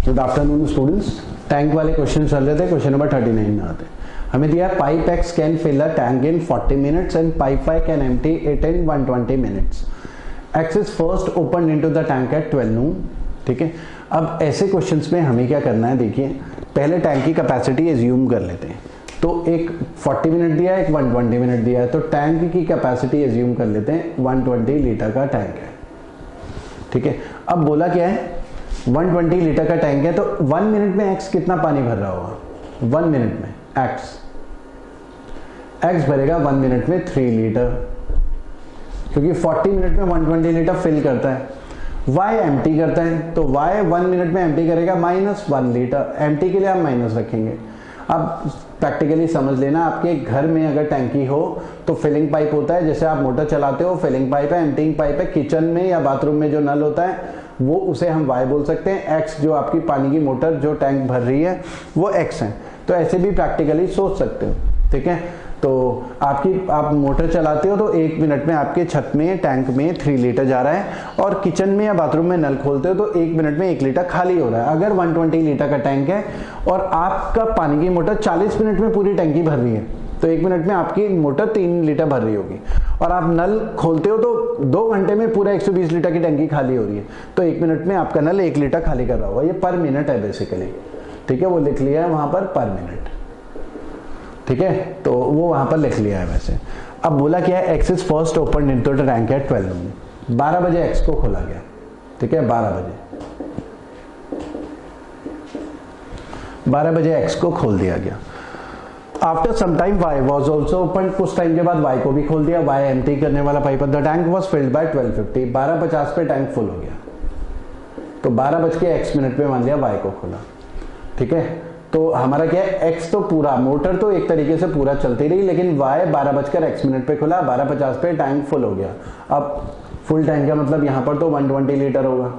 Good afternoon students. Tank वाले question चल रहे थे, क्वेश्चन नंबर 39 में आते हैं। हमें दिया pipe X can fill a tank in 40 minutes and pipe Y can empty it in 120 minutes. X is first open into the tank at 12 noon. ठीक है, अब ऐसे क्वेश्चंस में हमें क्या करना है, देखिए पहले टैंक की कैपेसिटी एज्यूम कर लेते हैं। तो एक 40 मिनट दिया है, एक 120 मिनट दिया है, तो टैंक की कैपेसिटी एज्यूम कर लेते हैं 120 लीटर का टैंक है। ठीक है, अब बोला क्या है 120 लीटर का टैंक है, तो 1 मिनट में एक्स कितना पानी भर रहा होगा। 1 मिनट में एक्स भरेगा 1 मिनट में 3 लीटर, क्योंकि 40 मिनट में 120 लीटर फिल करता है। वाई एम्प्टी करता है, तो वाई 1 मिनट में एम्प्टी करेगा -1 लीटर। एम्प्टी के लिए आप माइनस रखेंगे। अब प्रैक्टिकली समझ लेना, आपके घर में अगर टैंकी हो तो फिलिंग पाइप होता है, जैसे आप मोटर चलाते हो फिलिंग पाइप है, एम्प्टिंग पाइप है। किचन में या बाथरूम में जो नल होता है वो उसे हम वाई बोल सकते हैं। एक्स जो आपकी पानी की मोटर जो टैंक भर रही है वो एक्स है। तो ऐसे भी प्रैक्टिकली सोच सकते हो। ठीक है, तो आप मोटर चलाते हो तो 1 मिनट में आपके छत में टैंक में 3 लीटर जा रहा है, और किचन में या बाथरूम में नल खोलते हो तो 1 मिनट में 1 लीटर खाली हो रहा है। अगर 120 लीटर का टैंक है और आपका पानी की मोटर 40 मिनट में पूरी टैंकी भर रही है, तो 1 मिनट में आपकी मोटर 3 लीटर भर रही होगी। और आप नल खोलते हो तो 2 घंटे में पूरा 120 लीटर की टैंकी खाली हो रही है, तो 1 मिनट में आपका नल 1 लीटर खाली कर रहा होगा। ये पर मिनट है बेसिकली। ठीक है, वो लिख लिया है वहां पर मिनट। ठीक है, तो वो वहां पर लिख लिया है वैसे। अब बोला क्या है, X is first open into the tank at 12 noon. 12 बजे एक्स को खोला गया। ठीक है, 12 बजे एक्स को खोल दिया गया। After some time Y was also open. कुछ टाइम के बाद वाई को भी खोल दिया। वाई एम्प्टी करने वाला pipe the tank was filled by 12:50। 12:50 पे टैंक फुल हो गया। तो 12 बज के x मिनट पे मान लिया वाई को खोला। ठीक है, तो हमारा क्या है, x तो पूरा मोटर तो एक तरीके से पूरा चलती रही, लेकिन y 12:x मिनट पे खुला। 12:50 पे टैंक फुल हो गया। अब फुल टैंक का मतलब यहां पर तो 120 लीटर होगा।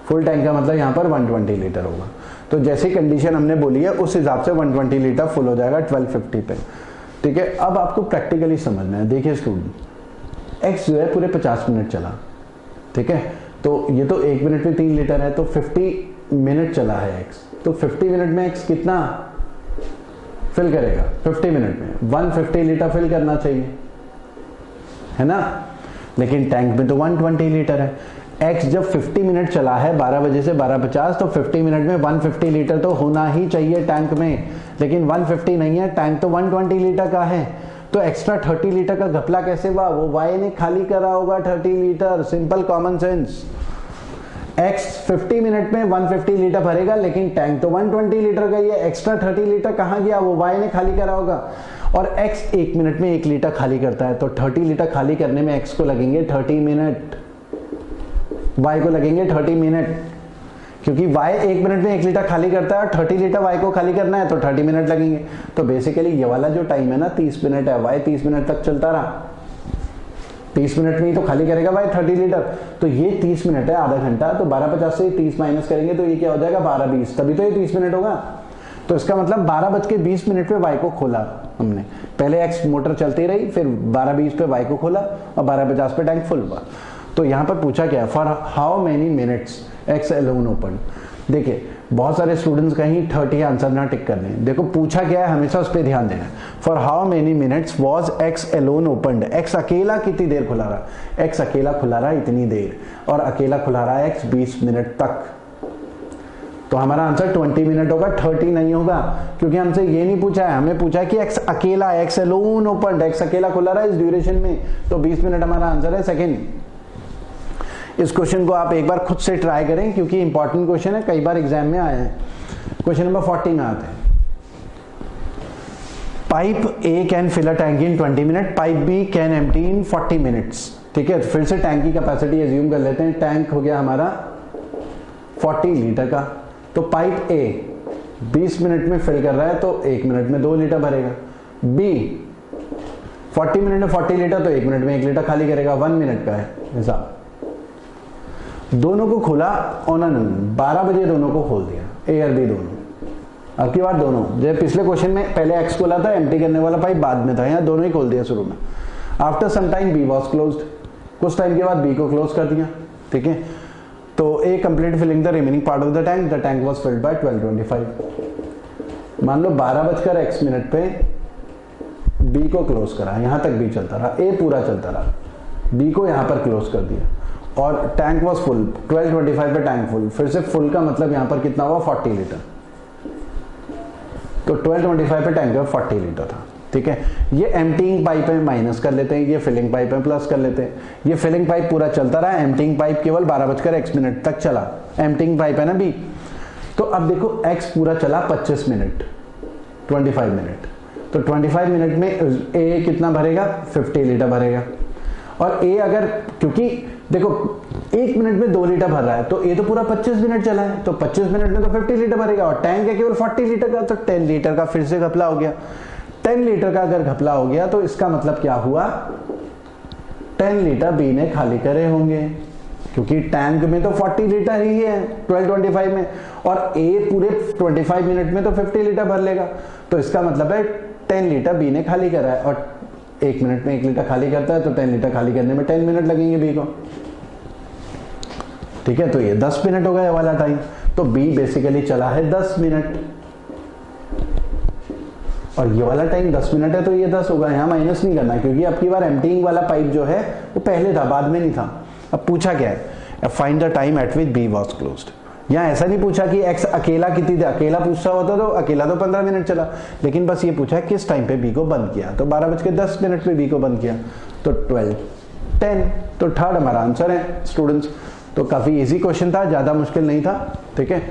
फुल टैंक का मतलब यहां पर 120 लीटर होगा। तो जैसी कंडीशन हमने बोली है उस हिसाब से 120 लीटर फुल हो जाएगा 12:50 पे। ठीक है, अब आपको प्रैक्टिकली समझना है। देखिए स्टूडेंट, x जो है पूरे 50 मिनट चला। ठीक है, तो ये तो 1 मिनट में 3 लीटर है, तो 50 मिनट चला है x। तो 50 मिनट में x कितना फिल करेगा 50 मिनट में? 150 लीटर फिल करना चाहिए, है ना। लेकिन टैंक में तो 120 लीटर है। x जब 50 मिनट चला है 12 बजे से 12:50, तो 50 मिनट में 150 लीटर तो होना ही चाहिए टैंक में, लेकिन 150 नहीं है, टैंक तो 120 लीटर का है। तो एक्स्ट्रा 30 लीटर का घपला कैसे हुआ? वो वाई ने खाली करा होगा 30 litre. Simple common sense. x 50 minute में 150 लीटर भरेगा, लेकिन टैंक तो 120 लीटर का ही है। एक्स्ट्रा 30 लीटर कहां गया? वो y ने खाली करा होगा। और x 1 मिनट में 1 लीटर खाली करता है, तो 30 लीटर खाली करने में x को लगेंगे 30 मिनट, y को लगेंगे 30 मिनट, क्योंकि y 1 मिनट में 1 लीटर खाली करता है और 30 लीटर y को खाली करना है, तो 30 मिनट लगेंगे। तो बेसिकली ये वाला जो टाइम है ना 30 मिनट है, y 30 मिनट तक चलता रहा। 30 मिनट में ही तो खाली करेगा भाई 30 लीटर, तो ये 30 मिनट है, आधा घंटा। तो 12:50 से 30 माइनस करेंगे तो ये क्या हो जाएगा 12:20, तभी तो ये 30 मिनट होगा। तो इसका मतलब 12:20 पे वाई को खोला हमने। पहले एक्स मोटर चलती रही, फिर 12:20 पे वाई को खोला और 12:50 पे टैंक फुल हुआ। तो यहाँ पर पूछा क्या, for how many minutes x alone open. देखिए बहुत सारे स्टूडेंट्स कहीं 30 आंसर ना टिक कर लें। देखो पूछा क्या है, हमेशा उस पर ध्यान देना है। For how many minutes was x alone opened. X अकेला कितनी देर खुला रहा? एक्स अकेला खुला रहा इतनी देर, और अकेला खुला रहा एक्स 20 मिनट तक। तो हमारा आंसर 20 मिनट होगा, 30 नहीं होगा, क्योंकि हमसे ये नहीं पूछा है। हमें पूछा है कि एक्स अकेला, एक्स अलोन ओपनड, एक्स अकेला खुला रहा इस ड्यूरेशन में, तो 20 मिनट हमारा आंसर है सेकेंड। इस क्वेश्चन को आप एक बार खुद से ट्राई करें, क्योंकि इंपॉर्टेंट क्वेश्चन है, कई बार एग्जाम में आया है। क्वेश्चन नंबर 40 में आते हैं। Pipe A can fill a tank in 20 minute, pipe B can empty in 40 minutes. ठीक है, तो फिर से टैंक की कैपेसिटी एज्यूम कर लेते हैं। टैंक हो गया हमारा 40 लीटर का, तो पाइप ए 20 मिनट में फिल कर रहा है, तो 1 मिनट में 2 लीटर भरेगा। बी 40 मिनट में 40 लीटर, तो 1 मिनट में 1 लीटर खाली करेगा। 1 मिनट का है हिसाब। दोनों को खोला ऑन एन 12 बजे दोनों को खोल दिया, ए और बी दोनों। अब की बार दोनों, जब पिछले क्वेश्चन में पहले एक्स खोला था, एम्प्टी करने वाला पाइप बाद में था, यहाँ दोनों ही खोल दिया शुरू में। After some time B was closed. कुछ टाइम के बाद बी को क्लोज कर दिया। ठीक है, तो A complete filling the remaining part of the tank was filled by 12:25। मान लो 12 मिनट पे बी को क्लोज करा, यहां तक बी चलता रहा, ए पूरा चलता रहा, बी को यहां पर क्लोज कर दिया और टैंक वाज फुल, 12:25 पे टैंक फुल। फिर से फुल का मतलब यहां पर कितना हुआ, 40 लीटर। तो 12:25 पे टैंक 40 लीटर था, ठीक है। ये एम्प्टीइंग पाइप है, माइनस कर लेते हैं, ये फिलिंग पाइप है, प्लस कर लेते हैं। ये फिलिंग पाइप पूरा चलता रहा, एम्प्टीइंग पाइप केवल 12 तक चला, एम्प्टीइंग पाइप है ना बी। तो अब देखो एक्स पूरा चला 25 मिनट, 25 मिनट। तो 25 मिनट में ए कितना भरेगा, 50 लीटर भरेगा। और ए अगर, क्योंकि देखो 1 मिनट में 2 लीटर भर रहा है, तो ए तो पूरा 25 मिनट चला है, तो 25 मिनट में तो 50 लीटर भरेगा। और टैंक है केवल 40 लीटर का, तो 10 लीटर का फिर से घपला हो गया। 10 लीटर का अगर घपला हो गया तो इसका मतलब क्या हुआ, 10 लीटर बी ने खाली करे होंगे, क्योंकि टैंक में तो 40 लीटर ही है 12:25 में, और ए पूरे 25 मिनट में तो 50 लीटर भर लेगा। तो इसका मतलब है 10 लीटर बी ने खाली करा है, और 1 मिनट में 1 लीटर खाली करता है, तो 10 लीटर खाली करने में 10 मिनट लगेंगे बी को, ठीक है। तो ये 10 मिनट हो गया ये वाला टाइम। तो बी बेसिकली चला है 10 मिनट, और ये वाला टाइम 10 मिनट है, तो ये 10 होगा। यहाँ माइनस नहीं करना, क्योंकि अब की बार एम्प्टीइंग वाला पाइप जो है वो पहले था, बाद में नहीं था। अब पूछा क्या है, find the time at which B was closed. यहाँ ऐसा नहीं पूछा कि एक्स अकेला कितनी देर, अकेला पूछता होता तो अकेला तो 15 मिनट चला, लेकिन बस ये पूछा किस टाइम पे बी को बंद किया। तो 12:10 पे बी को बंद किया, तो 12:10। तो थर्ड हमारा आंसर है स्टूडेंट्स। तो काफी इजी क्वेश्चन था, ज्यादा मुश्किल नहीं था, ठीक है।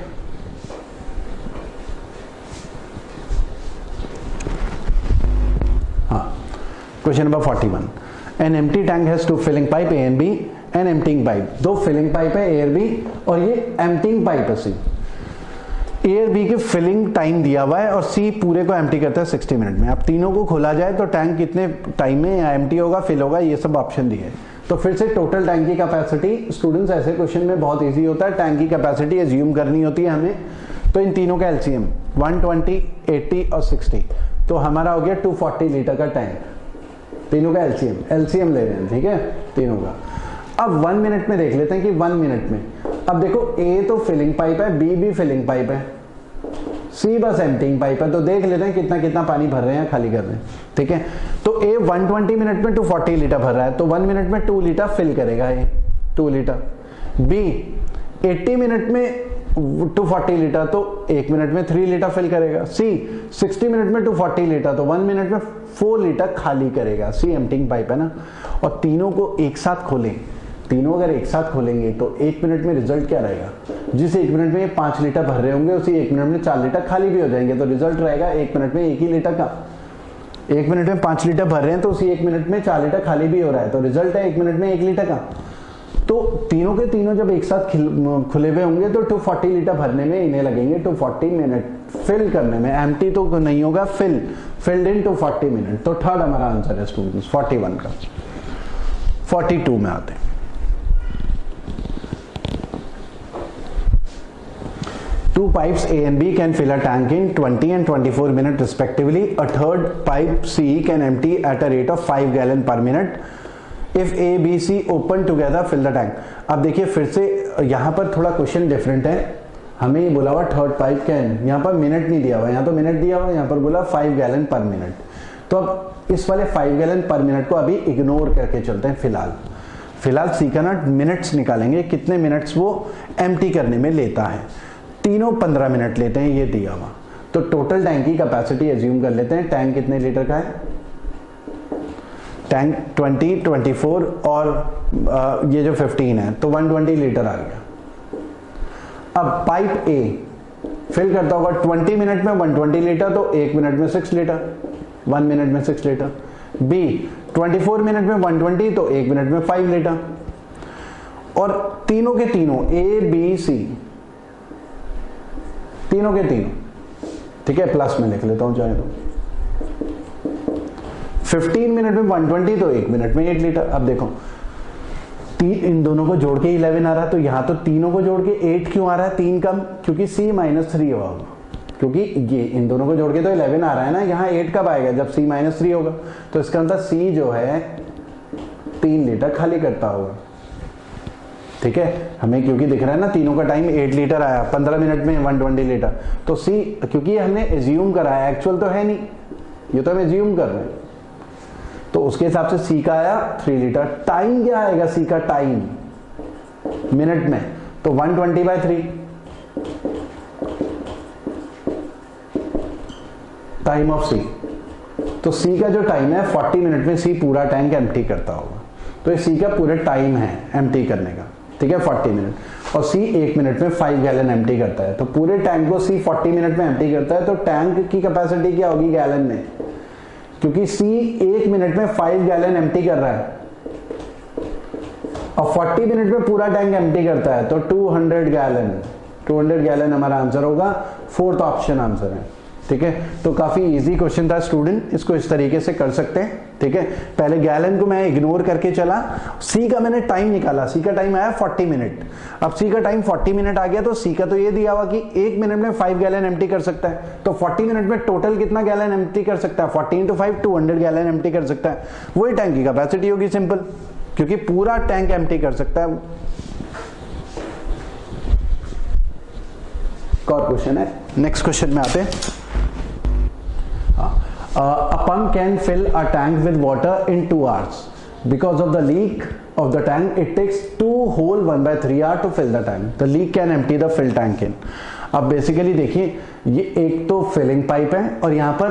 हाँ, question number 41। An empty tank has two filling pipe A and B and emptying pipe. दो फिलिंग पाइप है ए और बी, और ये एम्प्टीइंग पाइप है सी। ए और बी के फिलिंग टाइम दिया हुआ है और सी पूरे को एम्प्टी करता है 60 मिनट में। अब तीनों को खोला जाए तो टैंक कितने टाइम में एम्प्टी होगा, फिल होगा, ये सब ऑप्शन दिए। तो फिर से टोटल टैंक की कैपेसिटी, स्टूडेंट्स ऐसे क्वेश्चन में बहुत इजी होता है, टैंक की कैपेसिटी एज्यूम करनी होती है हमें। तो इन तीनों का एलसीएम 120, 80 और 60, तो हमारा हो गया 240 लीटर का टैंक। तीनों का एलसीएम ले रहे हैं, ठीक है, तीनों का। अब 1 मिनट में देख लेते हैं कि 1 मिनट में, अब देखो ए तो फिलिंग पाइप है, बी भी फिलिंग पाइप है, सी बस एम्प्टीइंग पाइप है। तो देख लेते हैं कितना कितना पानी भर रहे हैं, खाली कर रहे हैं, ठीक है। तो ए 120 मिनट में 240 लीटर भर रहा है, तो 1 मिनट में 2 लीटर फिल करेगा ये, 2 लीटर। बी 80 मिनट में 240 लीटर, तो 1 मिनट में 3 लीटर फिल करेगा। सी 60 मिनट में 240 लीटर, तो 1 मिनट में 4 लीटर खाली करेगा। सी एम्प्टीइंग पाइप है ना। और तीनों को एक साथ खोलें, तीनों अगर एक साथ खोलेंगे तो 1 मिनट में रिजल्ट क्या रहेगा, जिस 1 मिनट में ये 5 लीटर भर रहे होंगे उसी 1 मिनट में 4 लीटर खाली भी हो जाएंगे, तो रिजल्ट रहेगा 1 मिनट में 1 ही लीटर का। 1 मिनट में 5 लीटर भर रहे हैं तो उसी 1 मिनट में 4 लीटर खाली भी हो रहा है, तो रिजल्ट है 1 मिनट में 1 लीटर का। तो तीनों के तीनों जब एक साथ खुले हुए होंगे तो 240 लीटर भरने में इन्हें लगेंगे 240 मिनट, फिल करने में, एम्प्टी तो नहीं होगा, फिल्ड इन 240 मिनट। तो थर्ड हमारा आंसर है स्टूडेंट्स 41 का। 42 में आते हैं। Two pipes A and B can fill a tank in 20 and 24 minutes respectively. A third pipe C can empty at a rate of 5 gallon per minute. If A, B, C open together, fill the tank. अब देखिए फिर से यहाँ पर थोड़ा question different है। हमें ये बोला हुआ थर्ड पाइप कैन, यहाँ पर मिनट नहीं दिया हुआ, यहाँ तो मिनट दिया हुआ, यहाँ पर बोला 5 गैलन पर मिनट। तो अब इस वाले 5 गैलन पर मिनट को अभी इग्नोर करके चलते हैं फिलहाल सी का ना मिनट्स निकालेंगे, कितने मिनट्स वो एम्प्टी करने में लेता है। तीनों 15 मिनट लेते हैं, ये दिया हुआ। तो टोटल टैंक की कैपेसिटी एज्यूम कर लेते हैं। टैंक कितने लीटर का है, टैंक 20, 24 और ये जो 15 है, तो 120 लीटर आ गया। अब पाइप ए फिल करता होगा 20 मिनट में 120 लीटर, तो 1 मिनट में 6 लीटर, 1 मिनट में 6 लीटर। बी 24 मिनट में 120, तो 1 मिनट में 5 लीटर। और तीनों के तीनों ए बी सी, तीनों के तीनों, ठीक है, प्लस में लिख लेता हूं चाहे तो। 15 मिनट में 120, तो 1 मिनट में 8 लीटर। अब देखो इन दोनों को जोड़ के 11 आ रहा है, तो यहां तो तीनों को जोड़ के 8 क्यों आ रहा है, 3 कम, क्योंकि C -3 होगा, क्योंकि ये इन दोनों को जोड़ के तो 11 आ रहा है ना, यहाँ 8 कब आएगा, जब C -3 होगा। तो इसका मतलब C जो है 3 लीटर खाली करता होगा। ठीक है, हमें क्योंकि दिख रहा है ना तीनों का टाइम 8 लीटर आया, 15 मिनट में 120 लीटर, तो सी, क्योंकि हमने एज्यूम करा है, एक्चुअल तो है नहीं, ये तो हम एज्यूम कर रहे हैं, तो उसके हिसाब से सी का आया 3 लीटर। टाइम क्या आएगा सी का, टाइम मिनट में, तो 120/3 टाइम ऑफ सी। तो सी का जो टाइम है 40 मिनट में सी पूरा टैंक एम्प्टी करता होगा, तो ये सी का पूरे टाइम है एम्प्टी करने का, ठीक है 40 मिनट, और सी 1 मिनट में 5 गैलन एम्प्टी करता है, तो पूरे टैंक को सी 40 मिनट में एम्प्टी करता है, तो टैंक की कैपेसिटी क्या होगी गैलन में, क्योंकि सी 1 मिनट में 5 गैलन एम्प्टी कर रहा है और 40 मिनट में पूरा टैंक एम्प्टी करता है, तो 200 गैलन, 200 गैलन हमारा आंसर होगा, 4th ऑप्शन आंसर है, ठीक है। तो काफी इजी क्वेश्चन था स्टूडेंट, इसको इस तरीके से कर सकते हैं, ठीक है। पहले गैलन को मैं इग्नोर करके चला, सी का मैंने टाइम निकाला, सी का टाइम आया 40 मिनट, अब सी का टाइम 40 मिनट आ गया, तो सी का तो ये दिया हुआ कि 1 मिनट में 5 गैलन एम्प्टी कर सकता है, तो 40 मिनट में टोटल कितना गैलन एम्प्टी कर सकता है, 40 × 5 200 गैलन एम्प्टी कर सकता है, वही टैंक की कैपेसिटी होगी, सिंपल, क्योंकि पूरा टैंक एम्प्टी कर सकता है। और क्वेश्चन है, नेक्स्ट क्वेश्चन में आते हैं। A pump can fill a tank with water in 2 hours. Because of the leak of the tank, it takes 2 whole 1/3 hour to fill the tank. The leak can empty the fill tank in. अब basically देखिए, ये एक तो filling pipe है और यहाँ पर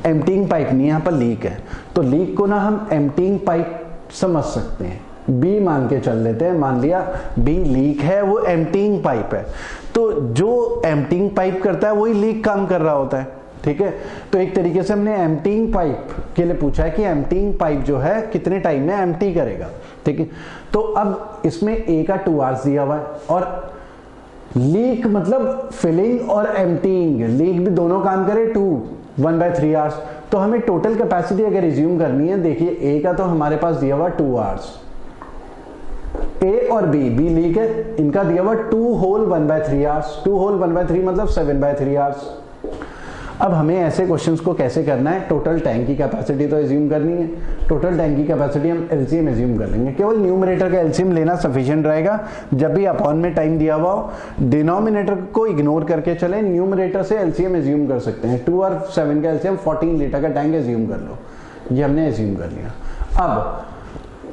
emptying pipe नहीं है, यहाँ पर लीक है, तो लीक को ना हम एम्प्टीइंग पाइप समझ सकते हैं, बी मान के चल लेते हैं, मान लिया बी लीक है, वो एम्प्टीइंग पाइप है, तो जो एम्प्टीइंग पाइप करता है वही लीक काम कर रहा होता है, ठीक है। तो एक तरीके से हमने एम्प्टीइंग पाइप के लिए पूछा है कि एम्प्टीइंग पाइप जो है कितने टाइम में एम्प्टी करेगा, ठीक है। तो अब इसमें ए का 2 आवर्स दिया हुआ है, और लीक मतलब फिलिंग और एम्प्टीइंग, लीक भी दोनों काम करे 1/3 आवर्स, तो हमें टोटल कैपेसिटी अगर रिज्यूम करनी है, देखिए ए का तो हमारे पास दिया हुआ 2 आवर्स, ए और बी लीक है, इनका दिया हुआ 2 whole 1/3 आवर्स, 2 whole 1/3 मतलब 7/3 आवर्स। अब हमें ऐसे क्वेश्चंस को कैसे करना है, टोटल टैंक की कैपेसिटी तो एज्यूम करनी है, टोटल टैंक की कैपेसिटी हम एलसीएम एज्यूम कर लेंगे, केवल न्यूमरेटर का एलसीएम लेना सफिशिएंट रहेगा, जब भी अपॉन में टाइम दिया हुआ हो, डिनोमिनेटर को इग्नोर करके चले, न्यूमरेटर से एलसीएम एज्यूम कर सकते हैं, 2 और 7 का एलसीएम 14 लीटर का टैंक एज्यूम कर लो, ये हमने एज्यूम कर लिया। अब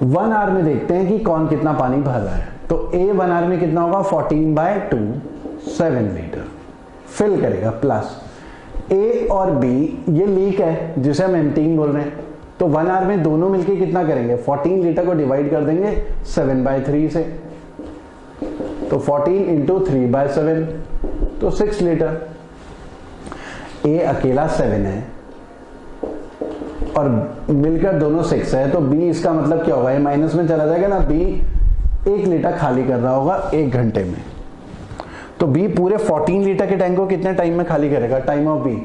1 आवर में देखते हैं कि कौन कितना पानी भर रहा है, तो ए 1 आवर में कितना होगा, 14/2 7 लीटर फिल करेगा, प्लस ए और बी ये लीक है जिसे हम एम्प्टीइंग बोल रहे हैं, तो 1 आवर में दोनों मिलके कितना करेंगे, 14 लीटर को डिवाइड कर देंगे 7/3 से, तो 14 × 3/7 तो 6 लीटर। ए अकेला 7 है और मिलकर दोनों 6 है, तो बी इसका मतलब क्या होगा, ये माइनस में चला जाएगा ना, बी 1 लीटर खाली कर रहा होगा 1 घंटे में, तो बी पूरे 14 लीटर के टैंक को कितने टाइम में खाली करेगा, टाइम ऑफ बी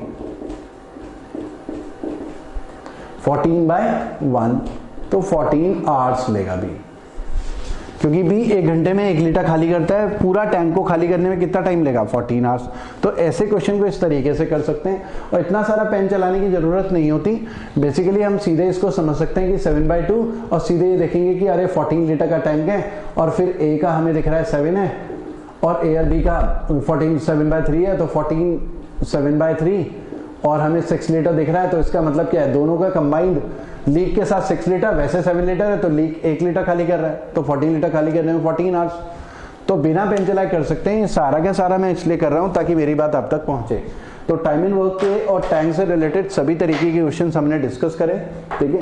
14/1, तो 14 आवर्स लेगा बी, क्योंकि बी 1 घंटे में 1 लीटर खाली करता है, पूरा टैंक को खाली करने में कितना टाइम लेगा, 14 आवर्स। तो ऐसे क्वेश्चन को इस तरीके से कर सकते हैं, और इतना सारा पेन चलाने की जरूरत नहीं होती, बेसिकली हम सीधे इसको समझ सकते हैं कि 7/2, और सीधे ये देखेंगे कि अरे 14 लीटर का टैंक है, और फिर ए का हमें दिख रहा है 7 है, और ए और बी का 14 7/3 है, तो 14 7/3, और हमें 6 लीटर दिख रहा है, तो इसका मतलब क्या है, दोनों का कंबाइंड लीक के साथ 6 लीटर, वैसे 7 लीटर है, तो लीक 1 लीटर खाली कर रहा है, तो 14 लीटर खाली करने में 14 आवर्स, तो बिना पेन चलाए कर सकते हैं। सारा का सारा मैं इसलिए कर रहा हूं ताकि मेरी बात आप तक पहुंचे। तो टाइम एंड वर्क के और टैंक से रिलेटेड सभी तरीके के क्वेश्चंस हमने डिस्कस करे, ठीक है।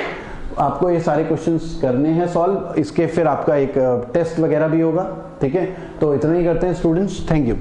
आपको ये सारे क्वेश्चंस करने हैं सॉल्व, इसके फिर आपका एक टेस्ट वगैरह भी होगा, ठीक है। तो इतना ही करते हैं स्टूडेंट्स, थैंक यू।